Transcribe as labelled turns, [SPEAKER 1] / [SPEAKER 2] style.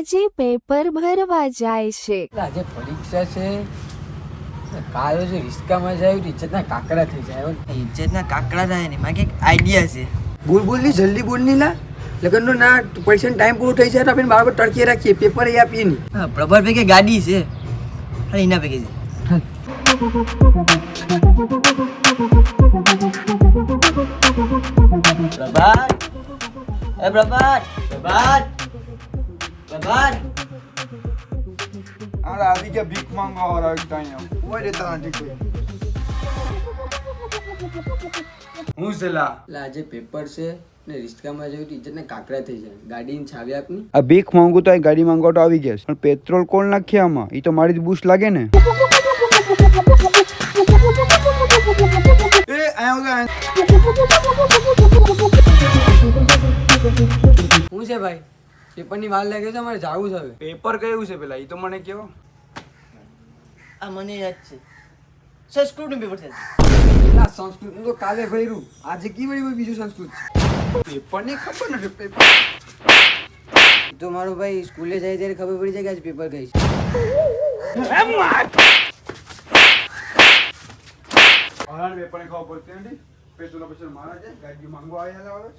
[SPEAKER 1] આજે પેપર ભરવા જાય છે.
[SPEAKER 2] આજે પરીક્ષા છે. કાલે જો રિસ્કામાં જાય તો ઇજ્જતના કાકડા થઈ જાય.
[SPEAKER 3] ઇજ્જતના કાકડા થાય ને મારે કંઈક આઈડિયા છે.
[SPEAKER 4] બોલ ની જલ્દી બોલ ની લા લગનનો ના પૈસાનો ટાઈમ પૂરો થઈ જાય તો આપણે બરાબર ટળકી રાખીએ પેપર એ આપીએ નહીં.
[SPEAKER 3] હા પ્રભાત ભાઈ કે ગાડી છે અરે એના પૈકી છે. પ્રભાત એ પ્રભાત પ્રભાત પ્રભાત
[SPEAKER 5] અરે આવી કે ભીખ માંગવા વાળા એક ટાઈમ ઓય રે તાંટી કોઈ હું સેલા
[SPEAKER 2] આજે પેપર છે ને રિસ્કામાં જાય તો ઇજ્જતના કાકડા થઈ જાય. ગાડીની ચાવી આપની.
[SPEAKER 5] આ ભીખ માંગુ તો આ ગાડી માંગવા તો આવી ગયા પણ પેટ્રોલ કોણ નાખી આમાં ઈ તો મારી જ બૂસ્ટ લાગે ને. એ આયા
[SPEAKER 2] શું છે ભાઈ? પેપરની વાર લાગે છે, અમારે જાવું છે હવે.
[SPEAKER 5] પેપર કયું છે પેલા ઈ તો મને કહો.
[SPEAKER 3] આ મને યાદ છે સંસ્કૃતનું પેપર છે.
[SPEAKER 2] ના સંસ્કૃત તો કાલે ભર્યું. આજે કી વળી બીજું સંસ્કૃત છે.
[SPEAKER 5] પેપર ની ખબર નથી પેપર
[SPEAKER 2] તો મારો ભાઈ સ્કૂલે જાય ત્યારે ખબર પડી જાય કે આજે પેપર ગઈ છે.
[SPEAKER 5] પેપર ની ખબર પડતી નથી પેટ્રોલ પછી મારા છે ગાડી માંગવા આયા